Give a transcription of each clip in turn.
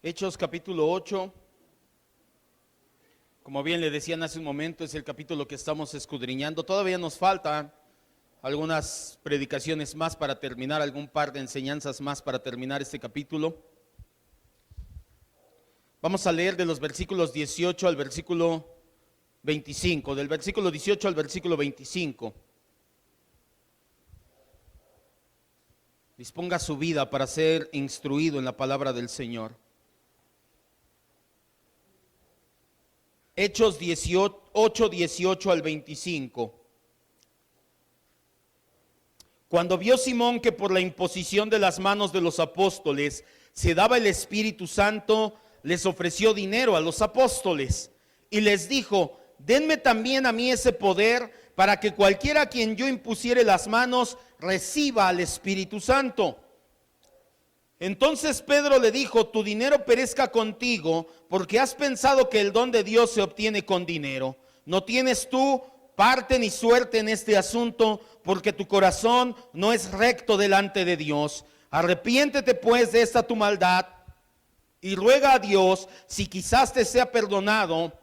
Hechos capítulo 8, como bien le decían hace un momento, es el capítulo que estamos escudriñando. Todavía nos faltan algunas predicaciones más para terminar, algún par de enseñanzas más para terminar este capítulo. Vamos a leer de los versículos 18 al versículo 25, del versículo 18 al versículo 25. Disponga su vida para ser instruido en la palabra del Señor. Hechos 8, 18 al 25. Cuando vio Simón que por la imposición de las manos de los apóstoles se daba el Espíritu Santo, les ofreció dinero a los apóstoles y les dijo: denme también a mí ese poder para que cualquiera a quien yo impusiere las manos reciba al Espíritu Santo. Entonces Pedro le dijo: tu dinero perezca contigo, porque has pensado que el don de Dios se obtiene con dinero. No tienes tú parte ni suerte en este asunto, porque tu corazón no es recto delante de Dios. Arrepiéntete pues de esta tu maldad y ruega a Dios si quizás te sea perdonado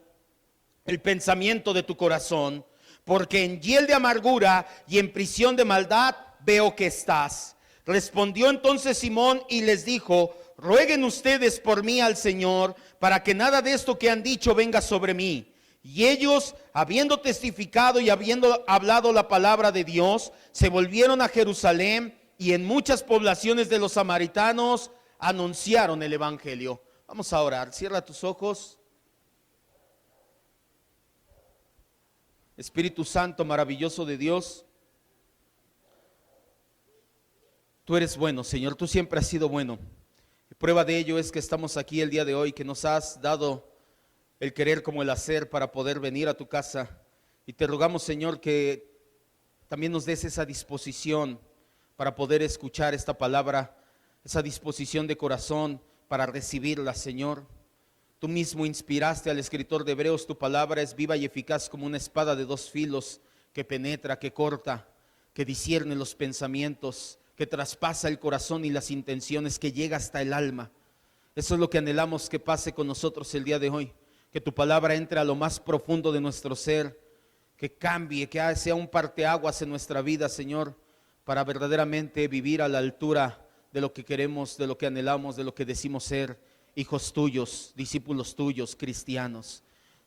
el pensamiento de tu corazón, porque en hiel de amargura y en prisión de maldad veo que estás. Respondió entonces Simón y les dijo: rueguen ustedes por mí al Señor, para que nada de esto que han dicho venga sobre mí. Y ellos, habiendo testificado y habiendo hablado la palabra de Dios, se volvieron a Jerusalén, y en muchas poblaciones de los samaritanos anunciaron el evangelio. Vamos a orar. Cierra tus ojos. Espíritu Santo maravilloso de Dios, tú eres bueno, Señor, tú siempre has sido bueno. Y prueba de ello es que estamos aquí el día de hoy, que nos has dado el querer como el hacer para poder venir a tu casa. Y te rogamos, Señor, que también nos des esa disposición para poder escuchar esta palabra, esa disposición de corazón para recibirla, Señor. Tú mismo inspiraste al escritor de Hebreos: tu palabra es viva y eficaz como una espada de dos filos, que penetra, que corta, que discierne los pensamientos, que traspasa el corazón y las intenciones, que llega hasta el alma. Eso es lo que anhelamos que pase con nosotros el día de hoy, que tu palabra entre a lo más profundo de nuestro ser, que cambie, que sea un parteaguas en nuestra vida, Señor, para verdaderamente vivir a la altura de lo que queremos, de lo que anhelamos, de lo que decimos ser, hijos tuyos, discípulos tuyos, cristianos.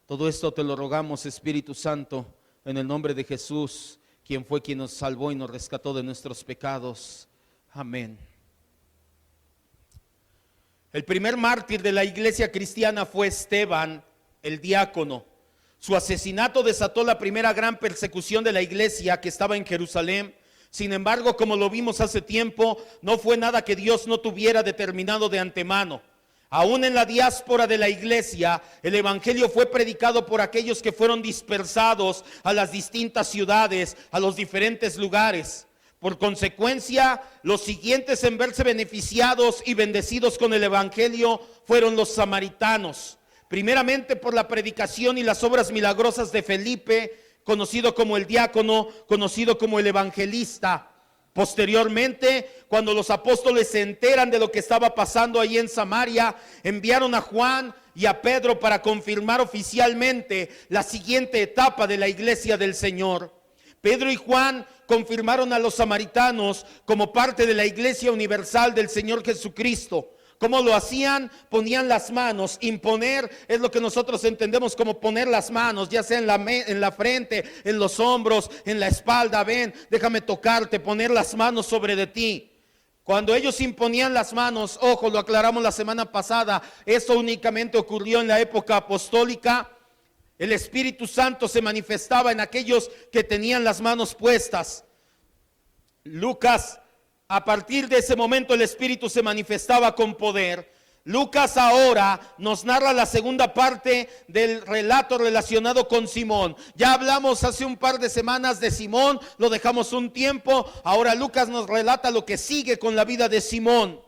Todo esto te lo rogamos, Espíritu Santo, en el nombre de Jesús, quien fue quien nos salvó y nos rescató de nuestros pecados. Amén. El primer mártir de la iglesia cristiana fue Esteban, el diácono. Su asesinato desató la primera gran persecución de la iglesia que estaba en Jerusalén. Sin embargo, como lo vimos hace tiempo, no fue nada que Dios no tuviera determinado de antemano. Aún en la diáspora de la iglesia, el evangelio fue predicado por aquellos que fueron dispersados a las distintas ciudades, a los diferentes lugares. Por consecuencia, los siguientes en verse beneficiados y bendecidos con el evangelio fueron los samaritanos. Primeramente por la predicación y las obras milagrosas de Felipe, conocido como el diácono, conocido como el evangelista. Posteriormente, cuando los apóstoles se enteran de lo que estaba pasando ahí en Samaria, enviaron a Juan y a Pedro para confirmar oficialmente la siguiente etapa de la iglesia del Señor. Pedro y Juan confirmaron a los samaritanos como parte de la iglesia universal del Señor Jesucristo. ¿Cómo lo hacían? Ponían las manos. Imponer es lo que nosotros entendemos como poner las manos, ya sea en la frente, en los hombros, en la espalda. Ven, déjame tocarte, poner las manos sobre de ti. Cuando ellos imponían las manos, ojo, lo aclaramos la semana pasada, eso únicamente ocurrió en la época apostólica. El Espíritu Santo se manifestaba en aquellos que tenían las manos puestas. Lucas, a partir de ese momento el Espíritu se manifestaba con poder. Lucas ahora nos narra la segunda parte del relato relacionado con Simón. Ya hablamos hace un par de semanas de Simón, lo dejamos un tiempo. Ahora Lucas nos relata lo que sigue con la vida de Simón.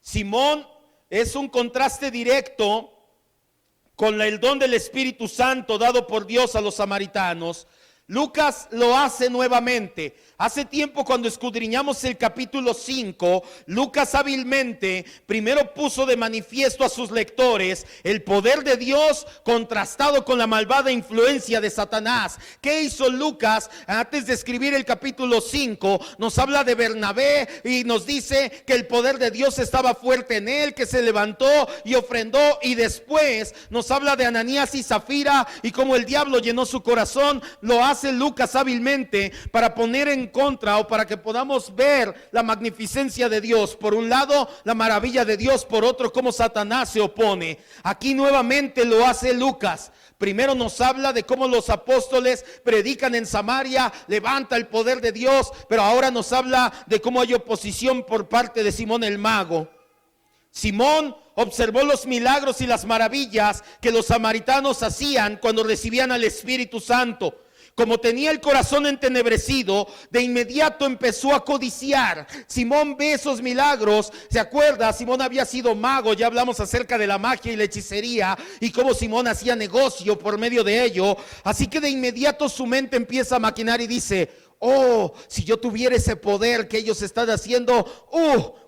Simón es un contraste directo con el don del Espíritu Santo dado por Dios a los samaritanos, Lucas lo hace nuevamente. Hace tiempo, cuando escudriñamos el capítulo 5, Lucas hábilmente primero puso de manifiesto a sus lectores el poder de Dios contrastado con la malvada influencia de Satanás. ¿Qué hizo Lucas? Antes de escribir el capítulo 5, nos habla de Bernabé y nos dice que el poder de Dios estaba fuerte en él, que se levantó y ofrendó, y después nos habla de Ananías y Zafira y cómo el diablo llenó su corazón. Lo hace Lucas hábilmente para poner en contra, o para que podamos ver la magnificencia de Dios. Por un lado, la maravilla de Dios; por otro, cómo Satanás se opone. Aquí nuevamente lo hace Lucas. Primero nos habla de cómo los apóstoles predican en Samaria, levanta el poder de Dios, pero ahora nos habla de cómo hay oposición por parte de Simón el mago. Simón observó los milagros y las maravillas que los samaritanos hacían cuando recibían al Espíritu Santo. Como tenía el corazón entenebrecido, de inmediato empezó a codiciar. Simón ve esos milagros. ¿Se acuerda? Simón había sido mago. Ya hablamos acerca de la magia y la hechicería y cómo Simón hacía negocio por medio de ello. Así que de inmediato su mente empieza a maquinar y dice: oh, si yo tuviera ese poder que ellos están haciendo,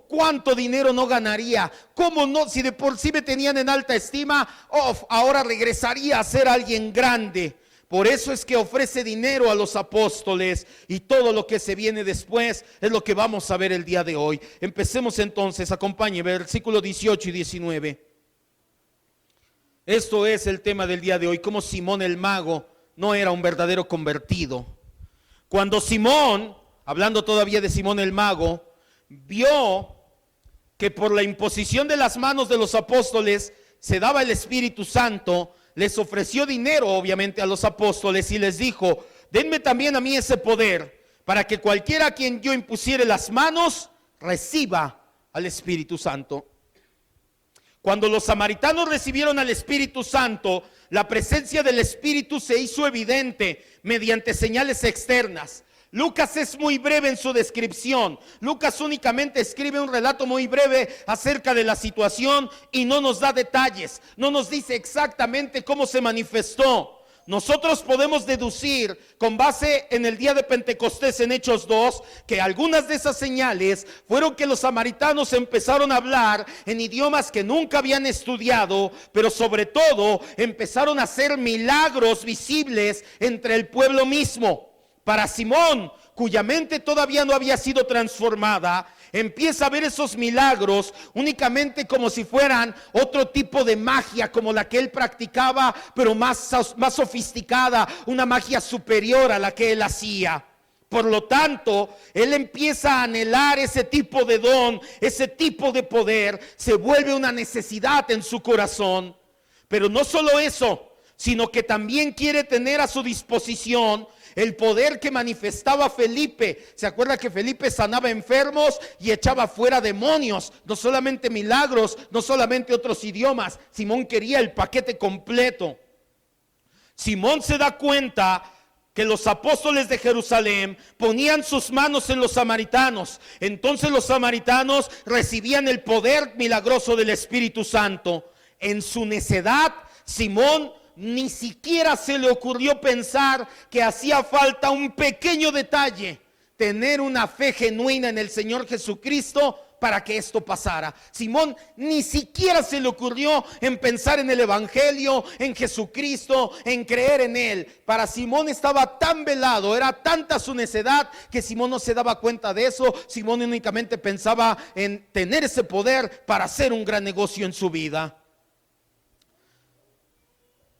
¿cuánto dinero no ganaría? ¿Cómo no? Si de por sí me tenían en alta estima, ahora regresaría a ser alguien grande. Por eso es que ofrece dinero a los apóstoles, y todo lo que se viene después es lo que vamos a ver el día de hoy. Empecemos entonces, acompáñenme, versículos 18 y 19. Esto es el tema del día de hoy: cómo Simón el mago no era un verdadero convertido. Cuando Simón, hablando todavía de Simón el mago, vio que por la imposición de las manos de los apóstoles se daba el Espíritu Santo, les ofreció dinero obviamente a los apóstoles y les dijo: denme también a mí ese poder, para que cualquiera a quien yo impusiere las manos reciba al Espíritu Santo. Cuando los samaritanos recibieron al Espíritu Santo, la presencia del Espíritu se hizo evidente mediante señales externas. Lucas es muy breve en su descripción. Lucas únicamente escribe un relato muy breve acerca de la situación y no nos da detalles, no nos dice exactamente cómo se manifestó. Nosotros podemos deducir, con base en el día de Pentecostés en Hechos 2, que algunas de esas señales fueron que los samaritanos empezaron a hablar en idiomas que nunca habían estudiado, pero sobre todo empezaron a hacer milagros visibles entre el pueblo mismo. Para Simón, cuya mente todavía no había sido transformada, empieza a ver esos milagros únicamente como si fueran otro tipo de magia, como la que él practicaba, pero más sofisticada, una magia superior a la que él hacía. Por lo tanto, él empieza a anhelar ese tipo de don, ese tipo de poder, se vuelve una necesidad en su corazón. Pero no solo eso, sino que también quiere tener a su disposición el poder que manifestaba Felipe. ¿Se acuerda que Felipe sanaba enfermos y echaba fuera demonios? No solamente milagros, no solamente otros idiomas. Simón quería el paquete completo. Simón se da cuenta que los apóstoles de Jerusalén ponían sus manos en los samaritanos. Entonces los samaritanos recibían el poder milagroso del Espíritu Santo. En su necedad, Simón ni siquiera se le ocurrió pensar que hacía falta un pequeño detalle: tener una fe genuina en el Señor Jesucristo para que esto pasara. Simón ni siquiera se le ocurrió en pensar en el Evangelio, en Jesucristo, en creer en Él. Para Simón estaba tan velado, era tanta su necedad, que Simón no se daba cuenta de eso. Simón únicamente pensaba en tener ese poder para hacer un gran negocio en su vida.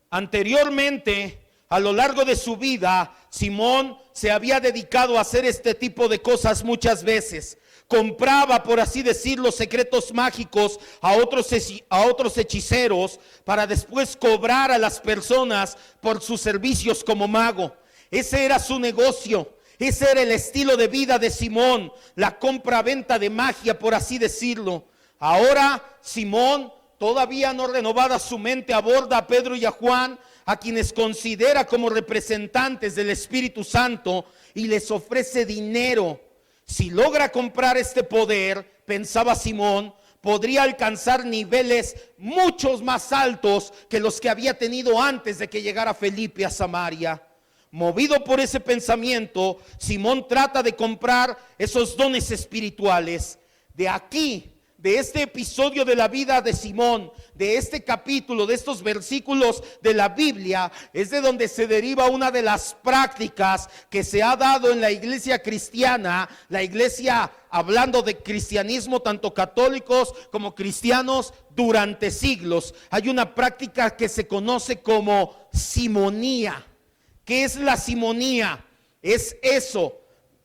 Anteriormente, a lo largo de su vida, Simón se había dedicado a hacer este tipo de cosas muchas veces. Compraba, por así decirlo, secretos mágicos a otros hechiceros, para después cobrar a las personas por sus servicios como mago. Ese era su negocio. Ese era el estilo de vida de Simón, la compra-venta de magia, por así decirlo. Ahora Simón, todavía no renovada su mente, aborda a Pedro y a Juan, a quienes considera como representantes del Espíritu Santo, y les ofrece dinero. Si logra comprar este poder, pensaba Simón, podría alcanzar niveles muchos más altos que los que había tenido antes de que llegara Felipe a Samaria. Movido por ese pensamiento, Simón trata de comprar esos dones espirituales. De aquí, de este episodio de la vida de Simón, de este capítulo, de estos versículos de la Biblia, es de donde se deriva una de las prácticas que se ha dado en la iglesia cristiana, la iglesia hablando de cristianismo, tanto católicos como cristianos, durante siglos. Hay una práctica que se conoce como simonía. ¿Qué es la simonía? Es eso,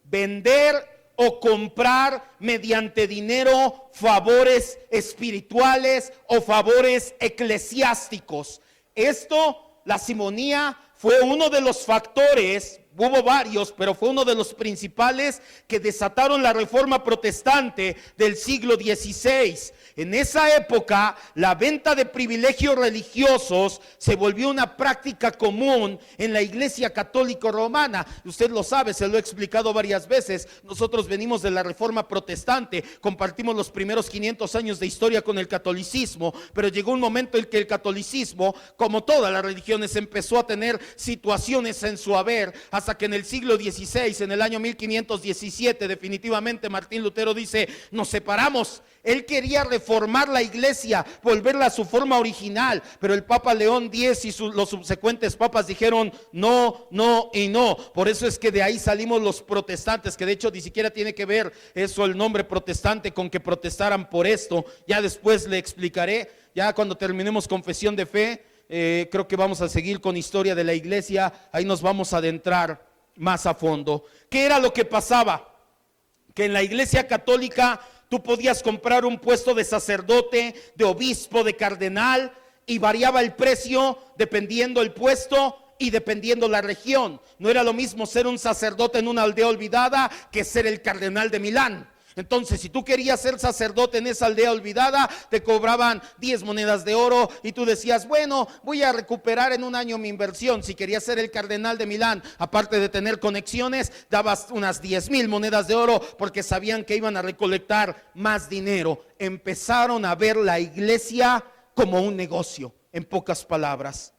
vender o comprar mediante dinero favores espirituales o favores eclesiásticos. Esto, la simonía, fue uno de los factores, hubo varios, pero fue uno de los principales que desataron la reforma protestante del siglo XVI. En esa época, la venta de privilegios religiosos se volvió una práctica común en la iglesia católica romana. Usted lo sabe, se lo he explicado varias veces. Nosotros venimos de la reforma protestante, compartimos los primeros 500 años de historia con el catolicismo, pero llegó un momento en que el catolicismo, como todas las religiones, empezó a tener situaciones en su haber, hasta que en el siglo XVI, en el año 1517, definitivamente Martín Lutero dice: nos separamos. Él quería reformar la iglesia, volverla a su forma original, pero el Papa León X y los subsecuentes papas dijeron no, no y no. Por eso es que de ahí salimos los protestantes, que de hecho ni siquiera tiene que ver eso, el nombre protestante, con que protestaran por esto. Ya después le explicaré, ya cuando terminemos confesión de fe, creo que vamos a seguir con historia de la iglesia, ahí nos vamos a adentrar más a fondo. ¿Qué era lo que pasaba? Que en la iglesia católica tú podías comprar un puesto de sacerdote, de obispo, de cardenal, y variaba el precio dependiendo el puesto y dependiendo la región. No era lo mismo ser un sacerdote en una aldea olvidada que ser el cardenal de Milán. Entonces, si tú querías ser sacerdote en esa aldea olvidada, te cobraban 10 monedas de oro y tú decías: bueno, voy a recuperar en un año mi inversión. Si querías ser el cardenal de Milán, aparte de tener conexiones, dabas unas 10,000 monedas de oro porque sabían que iban a recolectar más dinero. Empezaron a ver la iglesia como un negocio, en pocas palabras.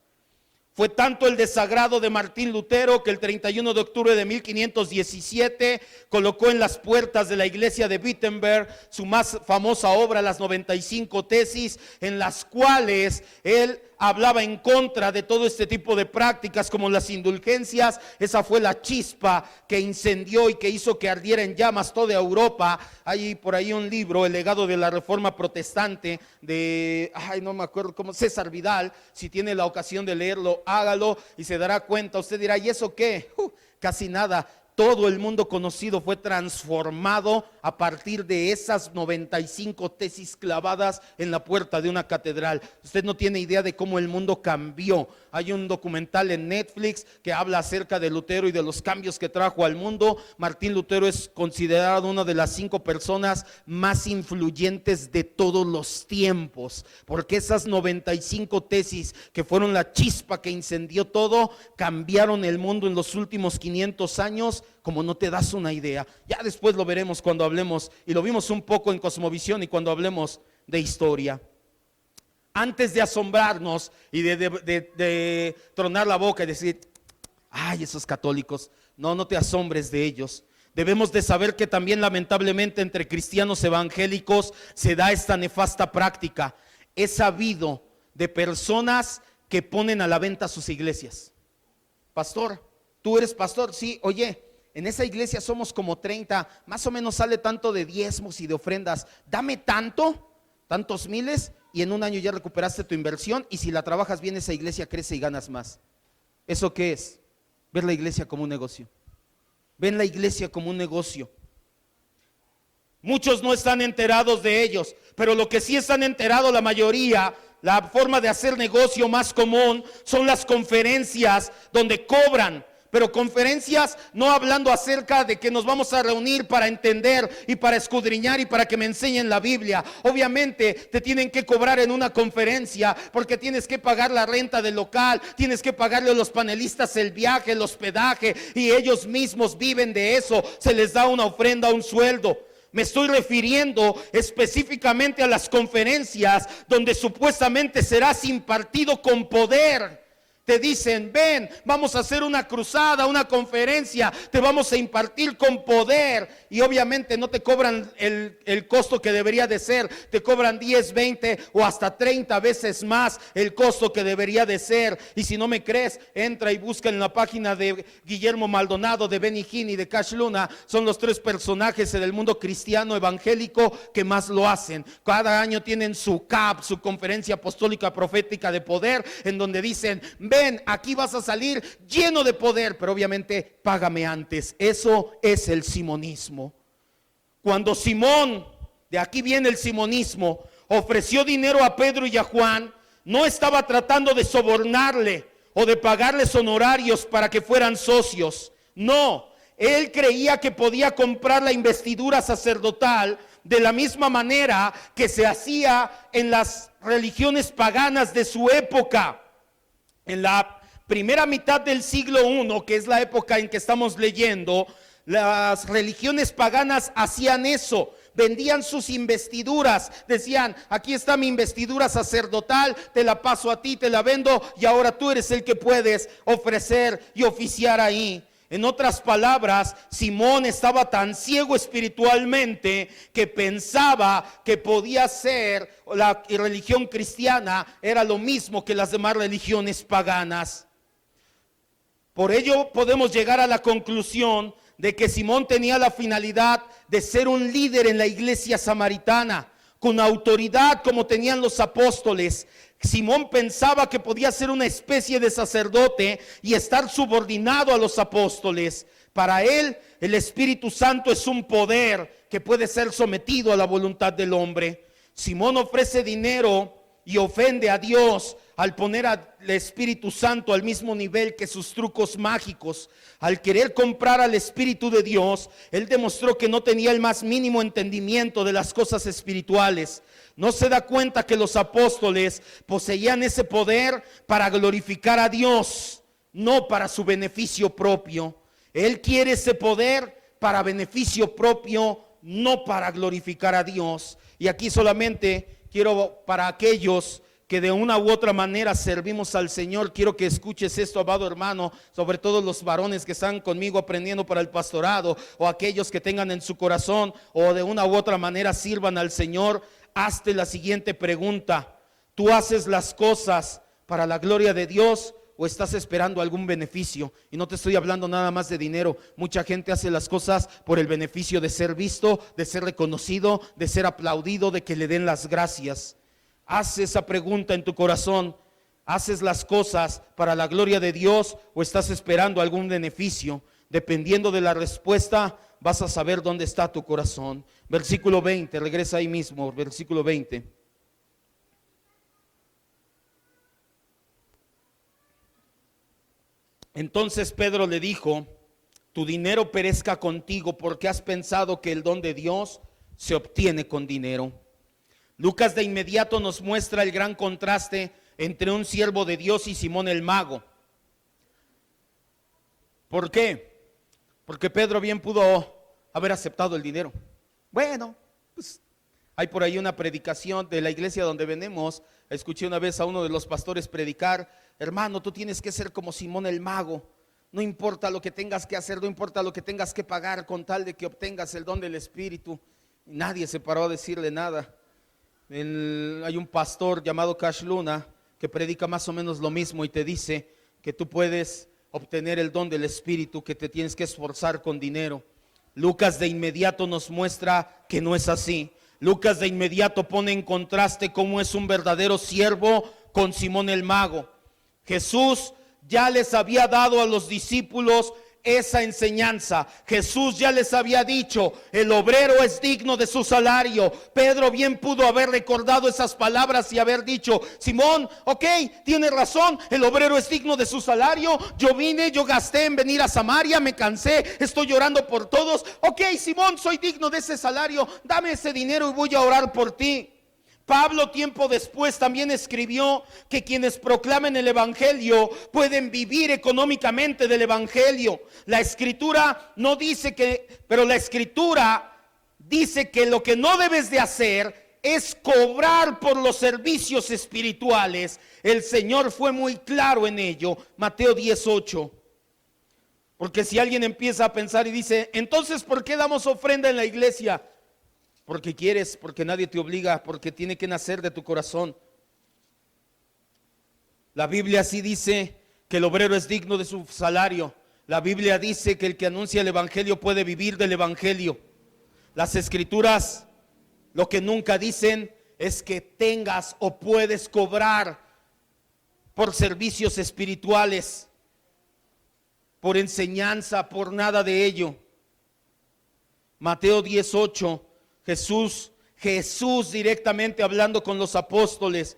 Fue tanto el desagrado de Martín Lutero que el 31 de octubre de 1517 colocó en las puertas de la iglesia de Wittenberg su más famosa obra, las 95 tesis, en las cuales él hablaba en contra de todo este tipo de prácticas como las indulgencias. Esa fue la chispa que incendió y que hizo que ardiera en llamas toda Europa. Hay por ahí un libro, El legado de la reforma protestante, de, no me acuerdo cómo, César Vidal. Si tiene la ocasión de leerlo, hágalo y se dará cuenta. Usted dirá: ¿y eso qué? Casi nada. Todo el mundo conocido fue transformado a partir de esas 95 tesis clavadas en la puerta de una catedral. Usted no tiene idea de cómo el mundo cambió. Hay un documental en Netflix que habla acerca de Lutero y de los cambios que trajo al mundo. Martín Lutero es considerado una de las 5 personas más influyentes de todos los tiempos, porque esas 95 tesis, que fueron la chispa que incendió todo, cambiaron el mundo en los últimos 500 años como no te das una idea. Ya después lo veremos cuando hablemos, y lo vimos un poco en Cosmovisión y cuando hablemos de historia. Antes de asombrarnos y de tronar la boca y decir: ay, esos católicos, no te asombres de ellos. Debemos de saber que también lamentablemente entre cristianos evangélicos se da esta nefasta práctica. He sabido de personas que ponen a la venta sus iglesias. Pastor, ¿tú eres pastor? Sí. Oye, en esa iglesia somos como 30, más o menos sale tanto de diezmos y de ofrendas. Dame tantos miles, y en un año ya recuperaste tu inversión, y si la trabajas bien, esa iglesia crece y ganas más. ¿Eso qué es? Ver la iglesia como un negocio. Ven la iglesia como un negocio. Muchos no están enterados de ellos, pero lo que sí están enterados la mayoría, la forma de hacer negocio más común son las conferencias donde cobran. Pero conferencias no hablando acerca de que nos vamos a reunir para entender y para escudriñar y para que me enseñen la Biblia. Obviamente te tienen que cobrar en una conferencia porque tienes que pagar la renta del local, tienes que pagarle a los panelistas el viaje, el hospedaje, y ellos mismos viven de eso. Se les da una ofrenda, un sueldo. Me estoy refiriendo específicamente a las conferencias donde supuestamente serás impartido con poder. Te dicen, ven, vamos a hacer una cruzada, una conferencia, te vamos a impartir con poder. Y obviamente no te cobran el costo que debería de ser. Te cobran 10, 20 o hasta 30 veces más el costo que debería de ser. Y si no me crees, entra y busca en la página de Guillermo Maldonado, de Benny Hinn y de Cash Luna. Son los 3 personajes en el mundo cristiano evangélico que más lo hacen. Cada año tienen su CAP, su conferencia apostólica profética de poder, en donde dicen, ven, aquí vas a salir lleno de poder, pero obviamente págame antes. Eso es el simonismo. Cuando Simón, de aquí viene el simonismo, ofreció dinero a Pedro y a Juan, no estaba tratando de sobornarle o de pagarles honorarios para que fueran socios. No, él creía que podía comprar la investidura sacerdotal de la misma manera que se hacía en las religiones paganas de su época. En la primera mitad del siglo I, que es la época en que estamos leyendo, las religiones paganas hacían eso. Vendían sus investiduras, decían, aquí está mi investidura sacerdotal, te la paso a ti, te la vendo y ahora tú eres el que puedes ofrecer y oficiar ahí. En otras palabras, Simón estaba tan ciego espiritualmente que pensaba que podía ser la religión cristiana era lo mismo que las demás religiones paganas. Por ello podemos llegar a la conclusión de que Simón tenía la finalidad de ser un líder en la iglesia samaritana, con autoridad como tenían los apóstoles. Simón pensaba que podía ser una especie de sacerdote y estar subordinado a los apóstoles. Para él, el Espíritu Santo es un poder que puede ser sometido a la voluntad del hombre. Simón ofrece dinero y ofende a Dios al poner al Espíritu Santo al mismo nivel que sus trucos mágicos. Al querer comprar al Espíritu de Dios, él demostró que no tenía el más mínimo entendimiento de las cosas espirituales. No se da cuenta que los apóstoles poseían ese poder para glorificar a Dios, no para su beneficio propio. Él quiere ese poder para beneficio propio, no para glorificar a Dios. Y aquí solamente quiero, para aquellos que de una u otra manera servimos al Señor, quiero que escuches esto, amado hermano, sobre todo los varones que están conmigo aprendiendo para el pastorado, o aquellos que tengan en su corazón o de una u otra manera sirvan al Señor. Hazte la siguiente pregunta: ¿tú haces las cosas para la gloria de Dios o estás esperando algún beneficio? Y no te estoy hablando nada más de dinero. Mucha gente hace las cosas por el beneficio de ser visto, de ser reconocido, de ser aplaudido, de que le den las gracias. Haz esa pregunta en tu corazón: ¿haces las cosas para la gloria de Dios o estás esperando algún beneficio? Dependiendo de la respuesta, vas a saber dónde está tu corazón. Versículo 20, regresa ahí mismo, versículo 20. Entonces Pedro le dijo: tu dinero perezca contigo, porque has pensado que el don de Dios se obtiene con dinero. Lucas de inmediato nos muestra el gran contraste entre un siervo de Dios y Simón el mago. ¿Por qué? Porque Pedro bien pudo haber aceptado el dinero. Bueno, pues hay por ahí una predicación de la iglesia donde venimos. Escuché una vez a uno de los pastores predicar: hermano, tú tienes que ser como Simón el mago. No importa lo que tengas que hacer, no importa lo que tengas que pagar, con tal de que obtengas el don del Espíritu. Y nadie se paró a decirle nada. Hay un pastor llamado Cash Luna que predica más o menos lo mismo y te dice que tú puedes obtener el don del Espíritu, que te tienes que esforzar con dinero. Lucas de inmediato nos muestra que no es así. Lucas de inmediato pone en contraste cómo es un verdadero siervo con Simón el mago. Jesús ya les había dado a los discípulos esa enseñanza. Jesús ya les había dicho: el obrero es digno de su salario. Pedro bien pudo haber recordado esas palabras y haber dicho: Simón, ok, tienes razón, el obrero es digno de su salario. Yo vine, yo gasté en venir a Samaria, me cansé, estoy llorando por todos. Ok, Simón, soy digno de ese salario, dame ese dinero y voy a orar por ti. Pablo tiempo después también escribió que quienes proclamen el evangelio pueden vivir económicamente del evangelio. La escritura no dice que, pero la escritura dice que lo que no debes de hacer es cobrar por los servicios espirituales. El Señor fue muy claro en ello. Mateo 10:8. Porque si alguien empieza a pensar y dice, entonces ¿por qué damos ofrenda en la iglesia? Porque quieres, porque nadie te obliga, porque tiene que nacer de tu corazón. La Biblia sí dice que el obrero es digno de su salario. La Biblia dice que el que anuncia el evangelio puede vivir del evangelio. Las escrituras lo que nunca dicen es que tengas o puedes cobrar por servicios espirituales, por enseñanza, por nada de ello. Mateo 10:8, Jesús directamente hablando con los apóstoles.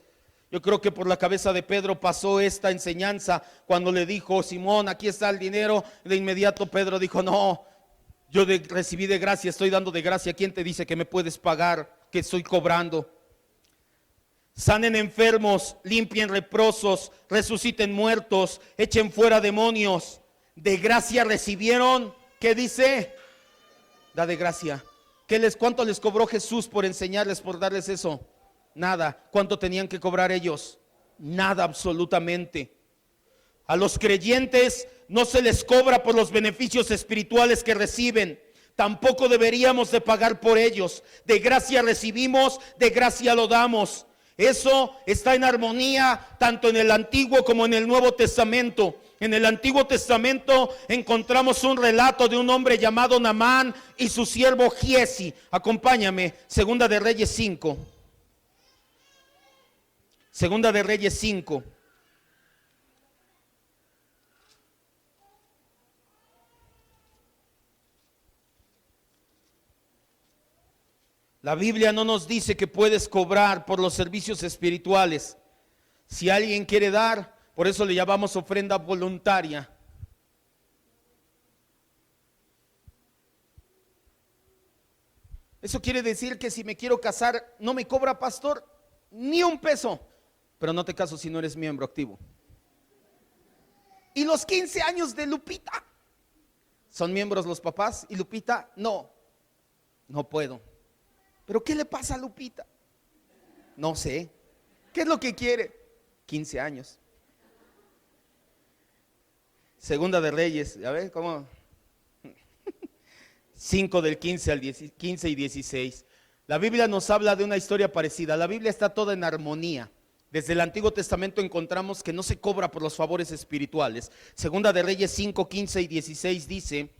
Yo creo que por la cabeza de Pedro pasó esta enseñanza cuando le dijo, Simón, aquí está el dinero. De inmediato Pedro dijo, no, yo recibí de gracia, estoy dando de gracia. ¿Quién te dice que me puedes pagar, que estoy cobrando? Sanen enfermos, limpien leprosos, resuciten muertos, echen fuera demonios. De gracia recibieron, ¿qué dice? Da de gracia. ¿Cuánto les cobró Jesús por enseñarles, por darles eso? Nada. ¿Cuánto tenían que cobrar ellos? Nada, absolutamente. A los creyentes no se les cobra por los beneficios espirituales que reciben. Tampoco deberíamos de pagar por ellos. De gracia recibimos, de gracia lo damos. Eso está en armonía tanto en el Antiguo como en el Nuevo Testamento. En el Antiguo Testamento encontramos un relato de un hombre llamado Naamán y su siervo Giesi. Acompáñame, Segunda de Reyes 5. Segunda de Reyes 5. La Biblia no nos dice que puedes cobrar por los servicios espirituales. Si alguien quiere dar, por eso le llamamos ofrenda voluntaria. Eso quiere decir que si me quiero casar, no me cobra pastor ni un peso. Pero no te caso si no eres miembro activo. Y los 15 años de Lupita, ¿son miembros los papás? Y Lupita, no puedo. ¿Pero qué le pasa a Lupita? No sé. ¿Qué es lo que quiere? 15 años. Segunda de Reyes, ¿ya ves cómo? 5 del 15 al 15 y 16. La Biblia nos habla de una historia parecida. La Biblia está toda en armonía. Desde el Antiguo Testamento encontramos que no se cobra por los favores espirituales. Segunda de Reyes 5, 15 y 16 dice: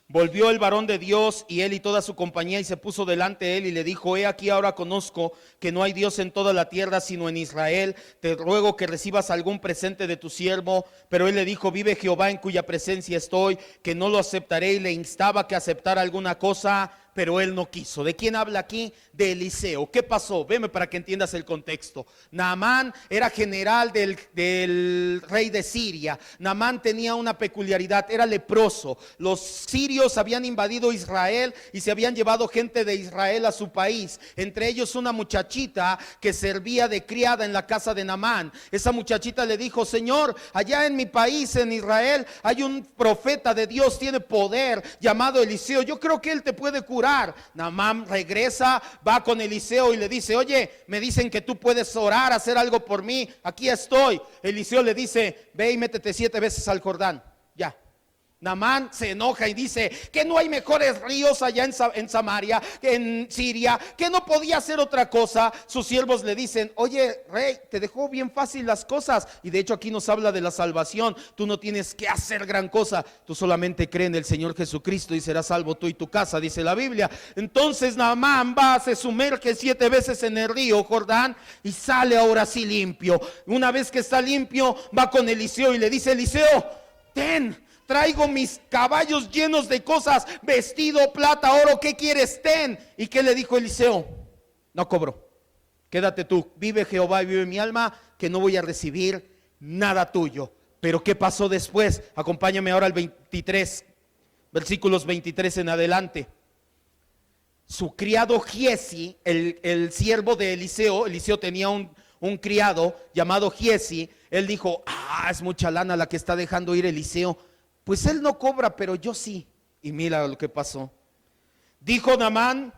volvió el varón de Dios y él y toda su compañía y se puso delante de él y le dijo: he aquí ahora conozco que no hay Dios en toda la tierra sino en Israel. Te ruego que recibas algún presente de tu siervo. Pero él le dijo: vive Jehová en cuya presencia estoy, que no lo aceptaré. Y le instaba que aceptara alguna cosa, pero él no quiso. ¿De quién habla aquí? De Eliseo. ¿Qué pasó? Veme para que entiendas el contexto. Naamán era general del rey de Siria. Naamán tenía una peculiaridad, era leproso. Los sirios habían invadido Israel y se habían llevado gente de Israel a su país. Entre ellos una muchachita que servía de criada en la casa de Naamán. Esa muchachita le dijo: Señor, allá en mi país, en Israel, hay un profeta de Dios, tiene poder, llamado Eliseo. Yo creo que él te puede curar. Naamán regresa, va con Eliseo y le dice: oye, me dicen que tú puedes orar, hacer algo por mí, aquí estoy. Eliseo le dice: ve y métete 7 veces al Jordán. Ya. Naamán se enoja y dice que no hay mejores ríos allá en Samaria, que en Siria, que no podía hacer otra cosa. Sus siervos le dicen: oye, rey, te dejó bien fácil las cosas. Y de hecho aquí nos habla de la salvación. Tú no tienes que hacer gran cosa, tú solamente cree en el Señor Jesucristo y serás salvo tú y tu casa, dice la Biblia. Entonces Naamán va, se sumerge 7 veces en el río Jordán y sale ahora sí limpio. Una vez que está limpio, va con Eliseo y le dice: Eliseo, traigo mis caballos llenos de cosas, vestido, plata, oro, ¿qué quieres? Ten. ¿Y qué le dijo Eliseo? No cobro, quédate tú, vive Jehová y vive mi alma, que no voy a recibir nada tuyo. Pero ¿qué pasó después? Acompáñame ahora al 23, versículos 23 en adelante. Su criado Giesi, el siervo de Eliseo tenía un criado llamado Giesi. Él dijo: es mucha lana la que está dejando ir Eliseo. Pues él no cobra, pero yo sí. Y mira lo que pasó. Dijo Naamán,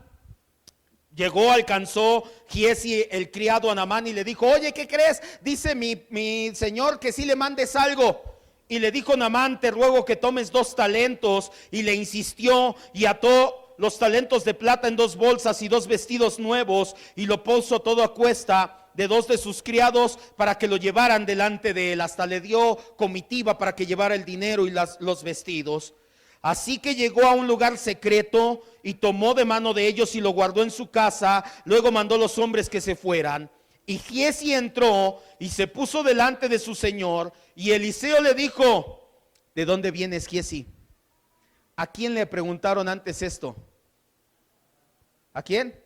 alcanzó Giezi el criado a Naamán y le dijo: oye, ¿qué crees? Dice mi señor que sí le mandes algo. Y le dijo Naamán: te ruego que tomes 2 talentos. Y le insistió y ató los talentos de plata en 2 bolsas y 2 vestidos nuevos, y lo puso todo a cuesta de 2 de sus criados para que lo llevaran delante de él. Hasta le dio comitiva para que llevara el dinero y los vestidos. Así que llegó a un lugar secreto y tomó de mano de ellos y lo guardó en su casa. Luego mandó los hombres que se fueran. Y Giezi entró y se puso delante de su señor. Y Eliseo le dijo: ¿de dónde vienes, Giezi? ¿A quién le preguntaron antes esto? ¿A quién?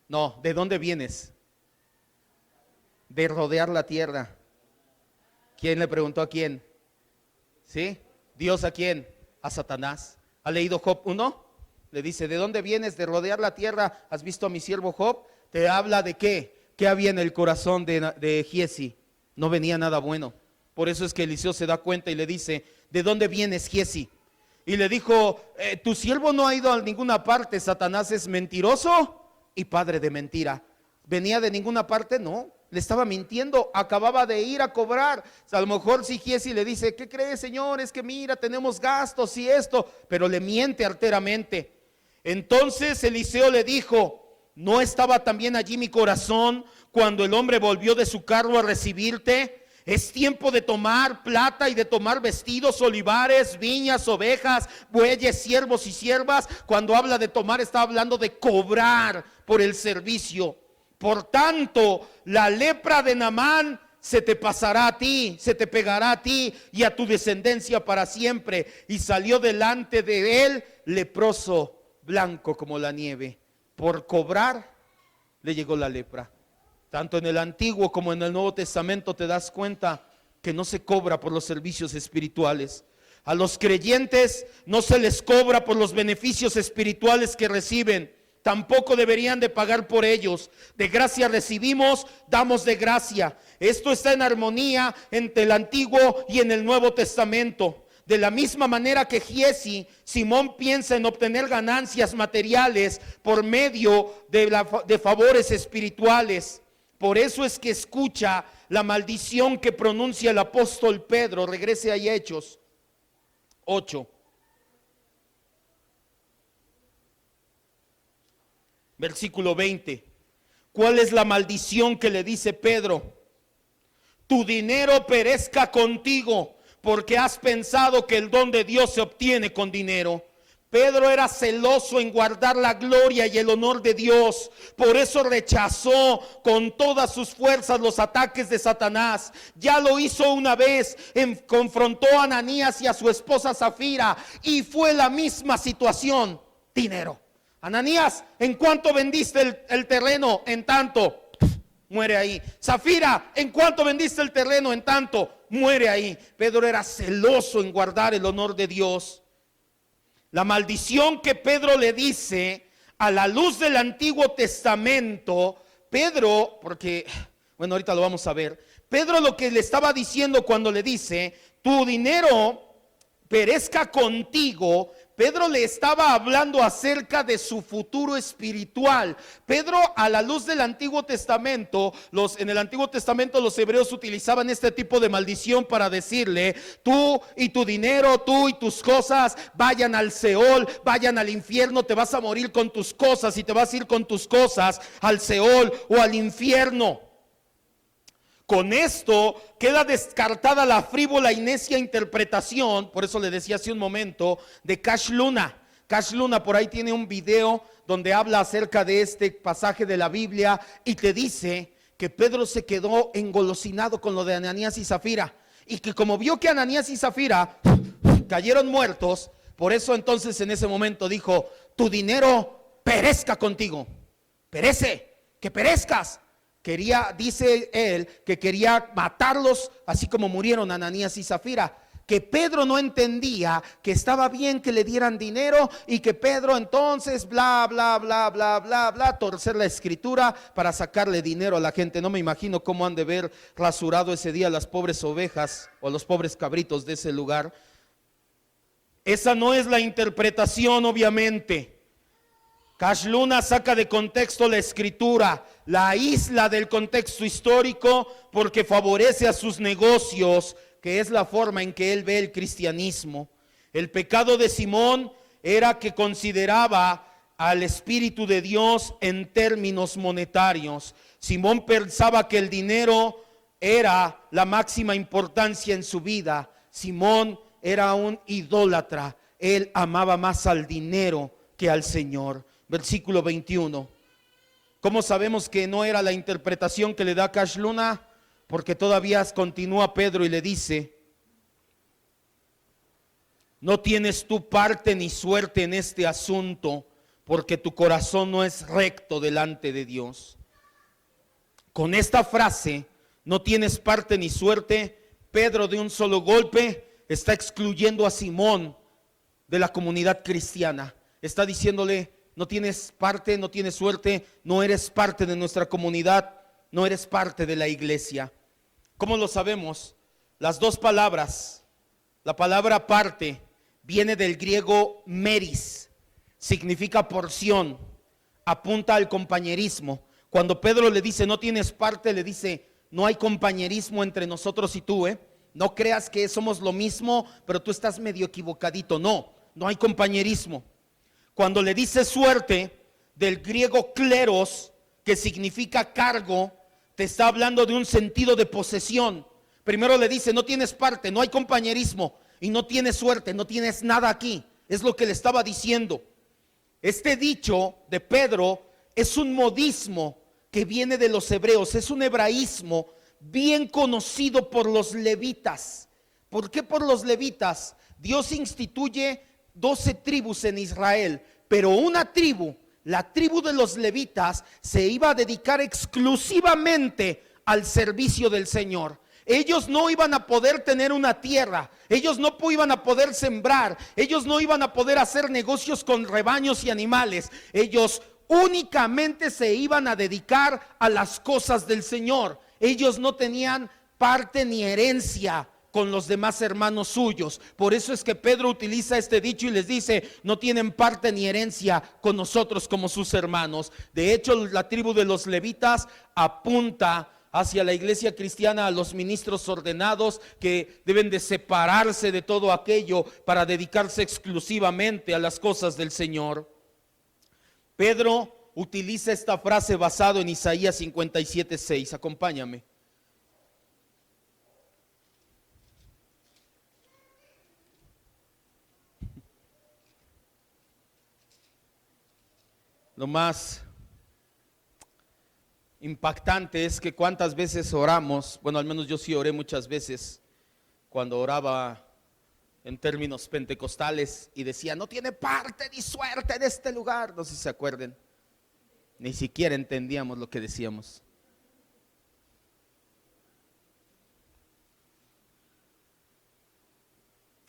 No, ¿de dónde vienes? De rodear la tierra. ¿Quién le preguntó a quién? ¿Sí? ¿Dios a quién? A Satanás. ¿Ha leído Job 1? Le dice: ¿de dónde vienes? De rodear la tierra. ¿Has visto a mi siervo Job? Te habla de qué. ¿Qué había en el corazón de Giezi? No venía nada bueno. Por eso es que Eliseo se da cuenta y le dice: ¿de dónde vienes, Giezi? Y le dijo: tu siervo no ha ido a ninguna parte. Satanás es mentiroso y padre de mentira. ¿Venía de ninguna parte? No, le estaba mintiendo. Acababa de ir a cobrar. A lo mejor si Giezi le dice: ¿qué crees, señor? Es que mira, tenemos gastos y esto. Pero le miente arteramente. Entonces Eliseo le dijo: ¿no estaba también allí mi corazón cuando el hombre volvió de su carro a recibirte? Es tiempo de tomar plata y de tomar vestidos, olivares, viñas, ovejas, bueyes, siervos y siervas. Cuando habla de tomar, está hablando de cobrar por el servicio. Por tanto, la lepra de Naamán se te pasará a ti, se te pegará a ti y a tu descendencia para siempre. Y salió delante de él leproso, blanco como la nieve. Por cobrar le llegó la lepra. Tanto en el Antiguo como en el Nuevo Testamento te das cuenta que no se cobra por los servicios espirituales. A los creyentes no se les cobra por los beneficios espirituales que reciben. Tampoco deberían de pagar por ellos. De gracia recibimos, damos de gracia. Esto está en armonía entre el Antiguo y en el Nuevo Testamento. De la misma manera que Giezi, Simón piensa en obtener ganancias materiales por medio de favores espirituales. Por eso es que escucha la maldición que pronuncia el apóstol Pedro. Regrese ahí a Hechos 8. Versículo 20. ¿Cuál es la maldición que le dice Pedro? Tu dinero perezca contigo, porque has pensado que el don de Dios se obtiene con dinero. Pedro era celoso en guardar la gloria y el honor de Dios. Por eso rechazó con todas sus fuerzas los ataques de Satanás. Ya lo hizo una vez, confrontó a Ananías y a su esposa Zafira, y fue la misma situación: dinero. Ananías, ¿en cuánto vendiste el terreno? En tanto. Muere ahí. Zafira, ¿en cuánto vendiste el terreno? En tanto. Muere ahí. Pedro era celoso en guardar el honor de Dios. La maldición que Pedro le dice a la luz del Antiguo Testamento, Pedro, porque, bueno, ahorita lo vamos a ver. Pedro lo que le estaba diciendo cuando le dice: tu dinero perezca contigo, Pedro le estaba hablando acerca de su futuro espiritual. Pedro, a la luz del Antiguo Testamento, en el Antiguo Testamento los hebreos utilizaban este tipo de maldición para decirle: tú y tu dinero, tú y tus cosas vayan al Seol, vayan al infierno. Te vas a morir con tus cosas y te vas a ir con tus cosas al Seol o al infierno. Con esto queda descartada la frívola y necia interpretación, por eso le decía hace un momento, de Cash Luna. Cash Luna por ahí tiene un video donde habla acerca de este pasaje de la Biblia y te dice que Pedro se quedó engolosinado con lo de Ananías y Zafira, y que como vio que Ananías y Zafira cayeron muertos, por eso entonces en ese momento dijo: tu dinero perezca contigo, perece, que perezcas. Quería, dice él, que quería matarlos así como murieron Ananías y Zafira. Que Pedro no entendía que estaba bien que le dieran dinero, y que Pedro entonces bla, bla, bla, bla, bla, bla, torcer la escritura para sacarle dinero a la gente. No me imagino cómo han de ver rasurado ese día las pobres ovejas o los pobres cabritos de ese lugar. Esa no es la interpretación, obviamente. Cash Luna saca de contexto la escritura, la aísla del contexto histórico porque favorece a sus negocios, que es la forma en que él ve el cristianismo. El pecado de Simón era que consideraba al Espíritu de Dios en términos monetarios. Simón pensaba que el dinero era la máxima importancia en su vida. Simón era un idólatra. Él amaba más al dinero que al Señor. Versículo 21. ¿Cómo sabemos que no era la interpretación que le da Cash Luna? Porque todavía continúa Pedro y le dice: no tienes tu parte ni suerte en este asunto, porque tu corazón no es recto delante de Dios. Con esta frase, no tienes parte ni suerte, Pedro de un solo golpe está excluyendo a Simón de la comunidad cristiana. Está diciéndole: no tienes parte, no tienes suerte, no eres parte de nuestra comunidad, no eres parte de la iglesia. ¿Cómo lo sabemos? Las dos palabras, la palabra parte viene del griego meris, significa porción, apunta al compañerismo. Cuando Pedro le dice no tienes parte, le dice no hay compañerismo entre nosotros y tú, no creas que somos lo mismo, pero tú estás medio equivocadito. No hay compañerismo. Cuando le dice suerte, del griego kleros, que significa cargo, te está hablando de un sentido de posesión. Primero le dice no tienes parte, no hay compañerismo y no tienes suerte, no tienes nada aquí. Es lo que le estaba diciendo. Este dicho de Pedro es un modismo que viene de los hebreos, es un hebraísmo bien conocido por los levitas. ¿Por qué por los levitas? Dios instituye 12 tribus en Israel, pero una tribu, la tribu de los levitas, se iba a dedicar exclusivamente al servicio del Señor. Ellos no iban a poder tener una tierra, ellos no iban a poder sembrar, ellos no iban a poder hacer negocios con rebaños y animales. Ellos únicamente se iban a dedicar a las cosas del Señor. Ellos no tenían parte ni herencia con los demás hermanos suyos. Por eso es que Pedro utiliza este dicho y les dice: no tienen parte ni herencia con nosotros como sus hermanos. De hecho, la tribu de los levitas apunta hacia la iglesia cristiana, a los ministros ordenados que deben de separarse de todo aquello para dedicarse exclusivamente a las cosas del Señor. Pedro utiliza esta frase basado en Isaías 57:6. Acompáñame. Lo más impactante es que cuántas veces oramos, bueno, al menos yo sí oré muchas veces cuando oraba en términos pentecostales y decía no tiene parte ni suerte en este lugar. No sé si se acuerden, ni siquiera entendíamos lo que decíamos.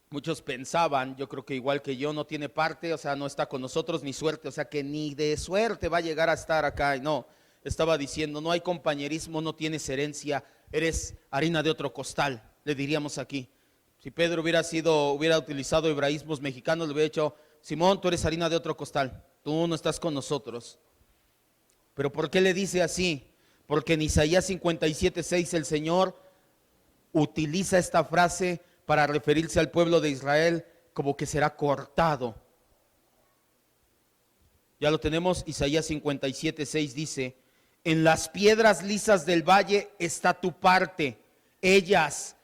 Muchos pensaban, yo creo que igual que yo, no tiene parte, o sea, no está con nosotros ni suerte, o sea que ni de suerte va a llegar a estar acá. Y no, estaba diciendo no hay compañerismo, no tienes herencia, eres harina de otro costal, le diríamos aquí. Si Pedro hubiera utilizado hebraísmos mexicanos, le hubiera dicho: Simón, tú eres harina de otro costal, tú no estás con nosotros. Pero ¿por qué le dice así? Porque en Isaías 57:6 el Señor utiliza esta frase para referirse al pueblo de Israel como que será cortado. Ya lo tenemos. Isaías 57:6 dice: en las piedras lisas del valle está tu parte, ellas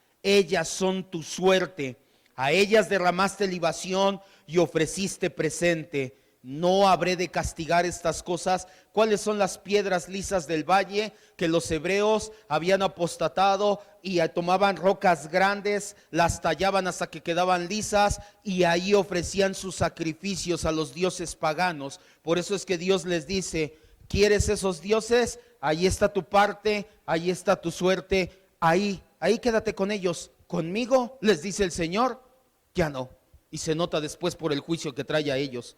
son tu suerte, a ellas derramaste libación y ofreciste presente. No habré de castigar estas cosas. ¿Cuáles son las piedras lisas del valle? Que los hebreos habían apostatado y tomaban rocas grandes, las tallaban hasta que quedaban lisas y ahí ofrecían sus sacrificios a los dioses paganos. Por eso es que Dios les dice: ¿quieres esos dioses? Ahí está tu parte, ahí está tu suerte, ahí quédate con ellos. Conmigo, les dice el Señor, ya no. Y se nota después por el juicio que trae a ellos.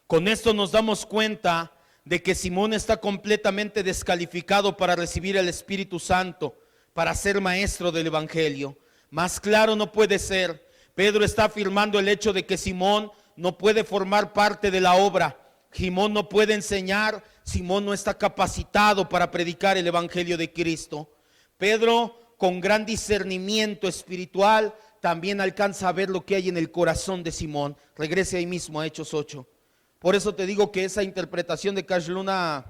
Con esto nos damos cuenta de que Simón está completamente descalificado para recibir el Espíritu Santo, para ser maestro del Evangelio. Más claro no puede ser. Pedro está afirmando el hecho de que Simón no puede formar parte de la obra. Simón no puede enseñar, Simón no está capacitado para predicar el evangelio de Cristo. Pedro, con gran discernimiento espiritual, también alcanza a ver lo que hay en el corazón de Simón. Regrese ahí mismo a Hechos 8. Por eso te digo que esa interpretación de Cash Luna,